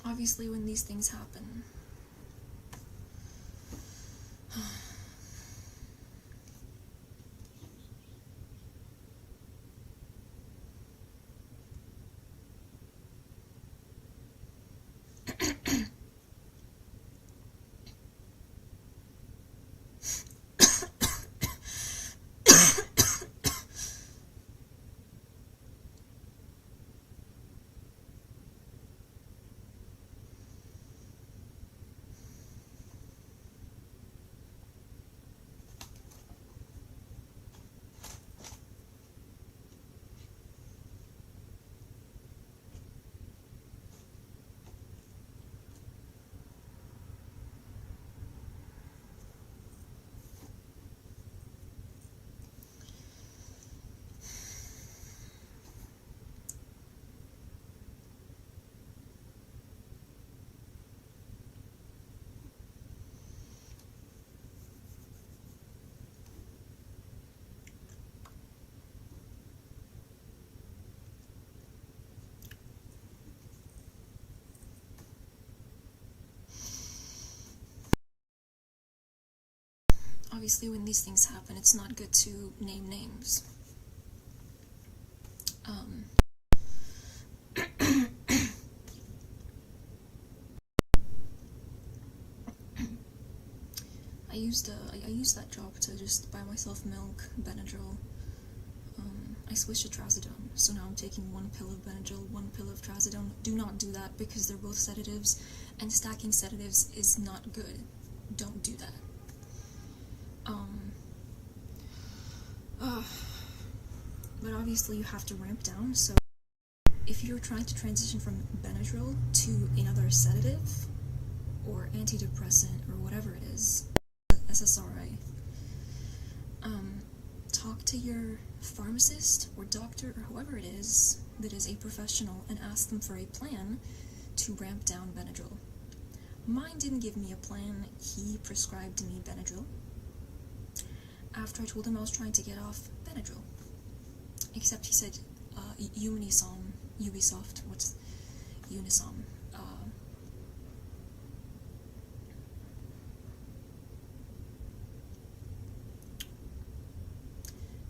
Obviously, when these things happen, it's not good to name names. I used that job to just buy myself milk, Benadryl. I switched to trazodone, so now I'm taking 1 pill of Benadryl, 1 pill of trazodone. Do not do that because they're both sedatives, and stacking sedatives is not good. Don't do that. But obviously you have to ramp down, so if you're trying to transition from Benadryl to another sedative, or antidepressant, or whatever it is, SSRI, talk to your pharmacist or doctor or whoever it is that is a professional and ask them for a plan to ramp down Benadryl. Mine didn't give me a plan. He prescribed me Benadryl after I told him I was trying to get off Benadryl. Except he said, Ubisoft, what's Unisom?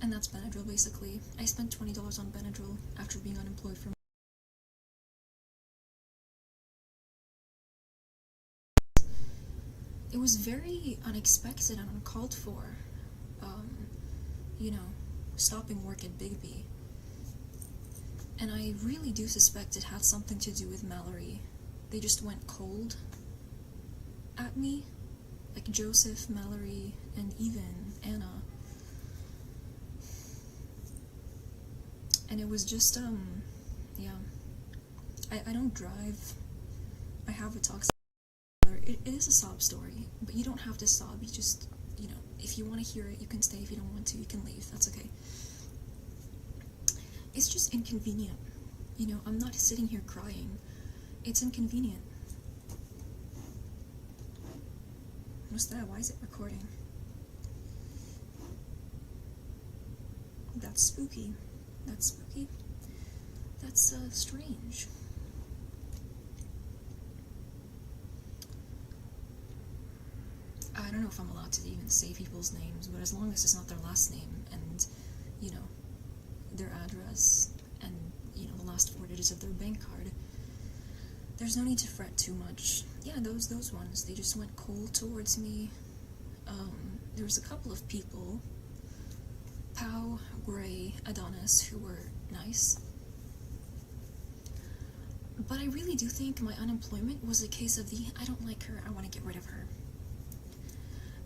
And that's Benadryl, basically. I spent $20 on Benadryl after being unemployed for it was very unexpected and uncalled for. Stopping work at Bigby. And I really do suspect it had something to do with Mallory. They just went cold at me. Like Joseph, Mallory, and even Anna. And it was just, yeah. I don't drive. I have a toxic mother. It is a sob story, but you don't have to sob. You just, if you want to hear it, you can stay. If you don't want to, you can leave. That's okay. It's just inconvenient. I'm not sitting here crying. It's inconvenient. What's that? Why is it recording? That's spooky. That's spooky. That's, strange. I don't know if I'm allowed to even say people's names, but as long as it's not their last name and, their address and, the last 4 digits of their bank card, there's no need to fret too much. Yeah, those ones, they just went cold towards me. There was a couple of people, Pow, Gray, Adonis, who were nice. But I really do think my unemployment was a case of I don't like her, I want to get rid of her.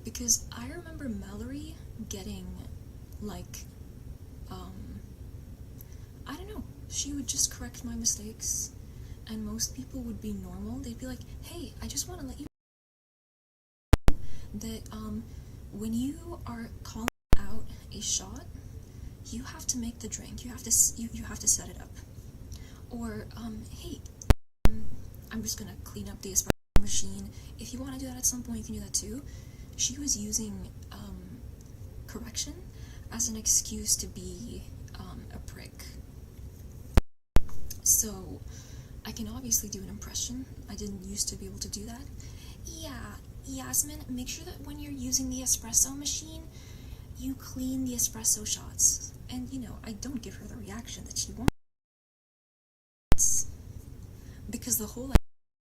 Because I remember Mallory getting, I don't know, she would just correct my mistakes, and most people would be normal. They'd be like, hey, I just want to let you know that, when you are calling out a shot, you have to make the drink, you have to set it up. Or, hey, I'm just gonna clean up the espresso machine. If you want to do that at some point, you can do that too. She was using, correction as an excuse to be, a prick. So, I can obviously do an impression. I didn't used to be able to do that. Yeah, Yasmin, make sure that when you're using the espresso machine, you clean the espresso shots. And, you know, I don't give her the reaction that she wants. Because the whole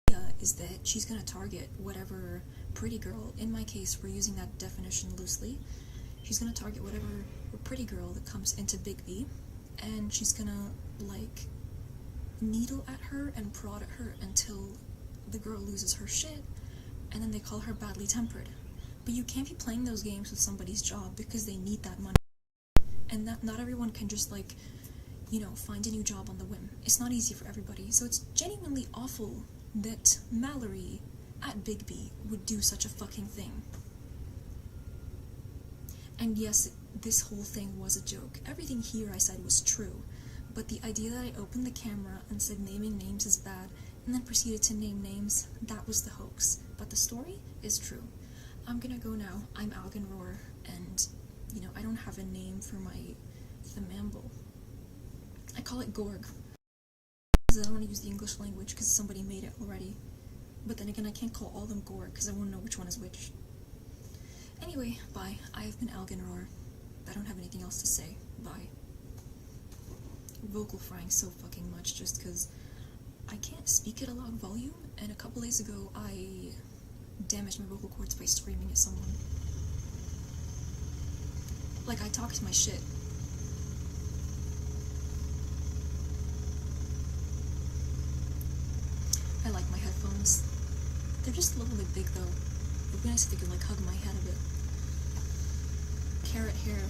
idea is that she's gonna target whatever pretty girl, in my case, we're using that definition loosely, she's gonna target whatever pretty girl that comes into Big B, and she's gonna, like, needle at her and prod at her until the girl loses her shit, and then they call her badly tempered. But you can't be playing those games with somebody's job because they need that money. And that not everyone can just, like, you know, find a new job on the whim. It's not easy for everybody. So it's genuinely awful that Mallory at Big B would do such a fucking thing. And yes, this whole thing was a joke. Everything here I said was true. But the idea that I opened the camera and said naming names is bad, and then proceeded to name names, that was the hoax. But the story is true. I'm gonna go now. I'm Algenroar, and, you know, I don't have a name for my Thamamble. I call it Gorg. Because I don't want to use the English language because somebody made it already. But then again, I can't call all of them Gorg because I won't know which one is which. Anyway, bye. I have been Algenroar. I don't have anything else to say. Bye. Vocal frying so fucking much just because I can't speak at a loud volume, and a couple days ago I damaged my vocal cords by screaming at someone. Like, I talked my shit. I like my headphones. They're just a little bit big though. It would be nice if they could, like, hug my head a bit. Carrot hair.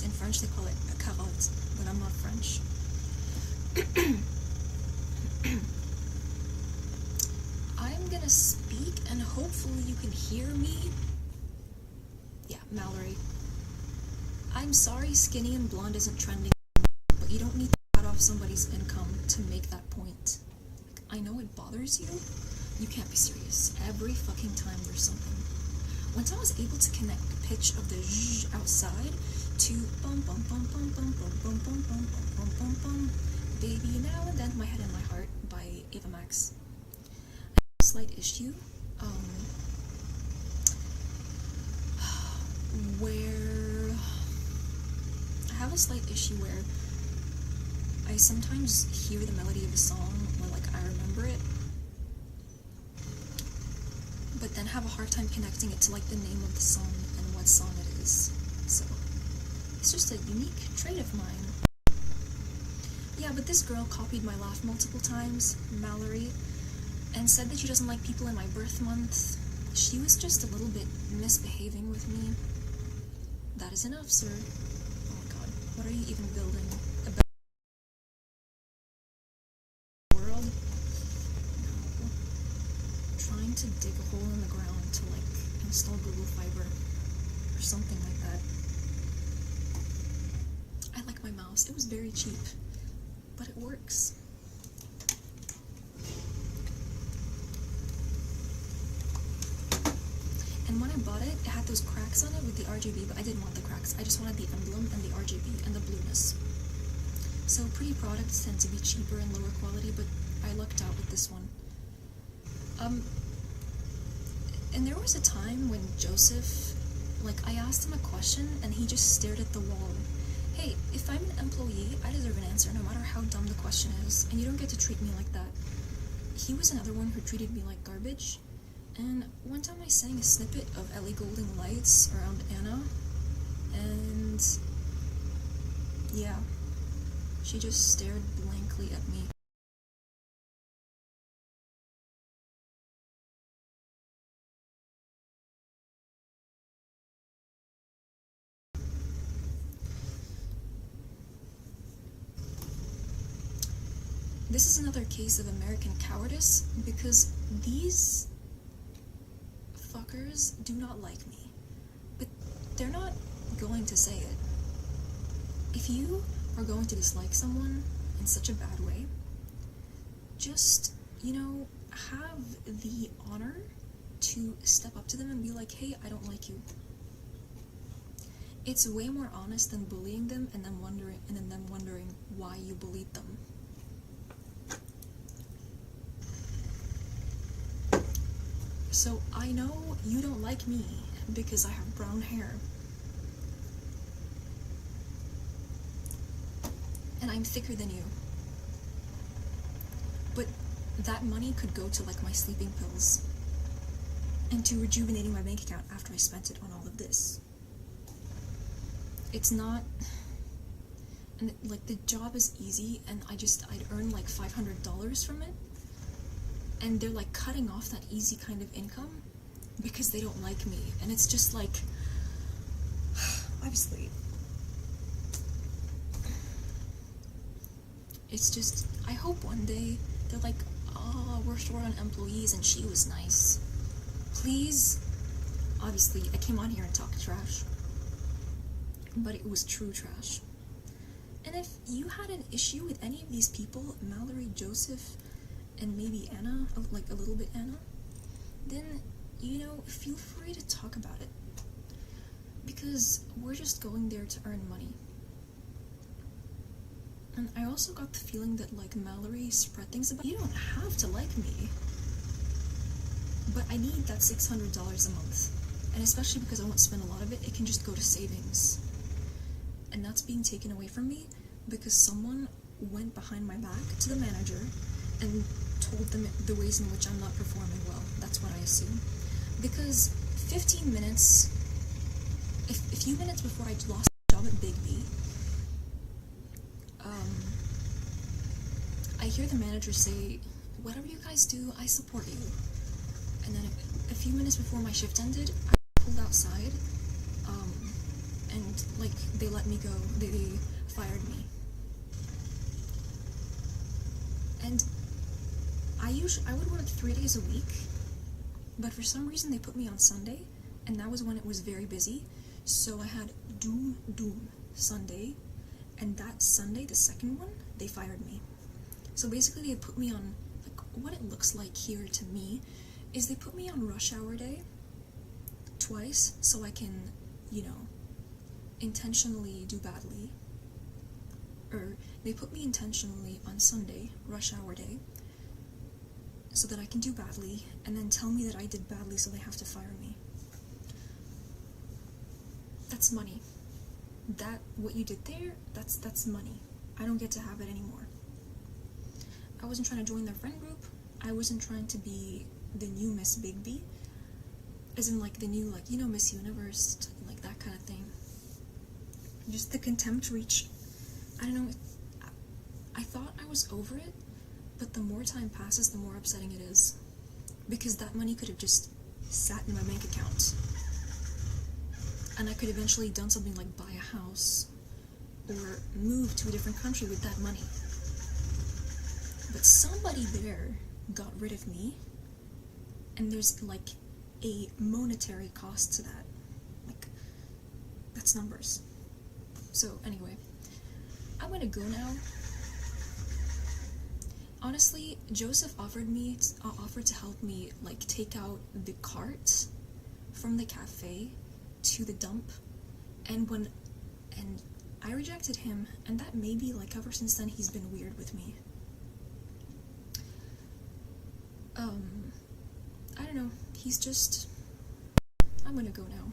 In French they call it a carotte, but I'm not French. I'm gonna speak and hopefully you can hear me. Yeah, Mallory. I'm sorry skinny and blonde isn't trending, but you don't need to cut off somebody's income to make that point. I know it bothers you. You can't be serious. Every fucking time there's something. Once I was able to connect the pitch of the zh outside to bum bum bum bum bum bum bum bum bum bum bum bum, Baby Now and Then, My Head and My Heart by Ava Max. I have a slight issue, where I sometimes hear the melody of a song or, like, I remember it, but then have a hard time connecting it to, like, the name of the song and what song it is. So, it's just a unique trait of mine. Yeah, but this girl copied my laugh multiple times, Mallory, and said that she doesn't like people in my birth month. She was just a little bit misbehaving with me. That is enough, sir. Oh my god, what are you even building? A world? No. Trying to dig a hole in the ground to, like, install Google Fiber or something like that. I like my mouse. It was very cheap, but it works. And when I bought it, it had those cracks on it with the RGB, but I didn't want the cracks. I just wanted the emblem and the RGB and the blueness. So pretty products tend to be cheaper and lower quality, but I lucked out with this one. And there was a time when Joseph, like, I asked him a question and he just stared at the wall. Hey, if I'm an employee, I deserve an answer no matter how dumb the question is, and you don't get to treat me like that. He was another one who treated me like garbage. And one time I sang a snippet of Ellie Goulding Lights around Anna, and yeah, she just stared blankly at me. This is another case of American cowardice, because these fuckers do not like me, but they're not going to say it. If you are going to dislike someone in such a bad way, just, you know, have the honor to step up to them and be like, hey, I don't like you. It's way more honest than bullying them and then them wondering why you bullied them. So I know you don't like me because I have brown hair. And I'm thicker than you. But that money could go to like my sleeping pills and to rejuvenating my bank account after I spent it on all of this. It's not, and like the job is easy, and I'd earn like $500 from it, and they're like cutting off that easy kind of income because they don't like me, and it's just like, obviously, it's just, I hope one day they're like, oh, we're short on employees and she was nice. Please. Obviously, I came on here and talked trash, but it was true trash. And if you had an issue with any of these people, Mallory, Joseph, and maybe Anna, like a little bit Anna, then, you know, feel free to talk about it. Because we're just going there to earn money. And I also got the feeling that, like, Mallory spread things about, you don't have to like me, but I need that $600 a month. And especially because I won't spend a lot of it, it can just go to savings. And that's being taken away from me because someone went behind my back to the manager and told them the ways in which I'm not performing well. That's what I assume. Because 15 minutes, a few minutes before I lost my job at Big B, I hear the manager say, whatever you guys do, I support you. And then a few minutes before my shift ended, I pulled outside, and like they let me go. They fired me. And I would work 3 days a week, but for some reason they put me on Sunday, and that was when it was very busy. So I had doom Sunday, and that Sunday, the second one, they fired me. So basically they put me on, like, what it looks like here to me is they put me on rush hour day twice so I can, you know, intentionally do badly. Or they put me intentionally on Sunday, rush hour day, so that I can do badly, and then tell me that I did badly so they have to fire me. That's money. What you did there, that's money. I don't get to have it anymore. I wasn't trying to join their friend group. I wasn't trying to be the new Miss Bigby, as in like the new, like, you know, Miss Universe, like that kind of thing. Just the contempt reach. I don't know, I thought I was over it, but the more time passes, the more upsetting it is. Because that money could have just sat in my bank account. And I could eventually done something like buy a house, or move to a different country with that money. But somebody there got rid of me, and there's like a monetary cost to that. Like, that's numbers. So anyway, I'm gonna go now. Honestly, Joseph offered to help me like take out the cart from the cafe to the dump, and I rejected him, and that maybe like ever since then he's been weird with me. I don't know, he's just, I'm gonna go now.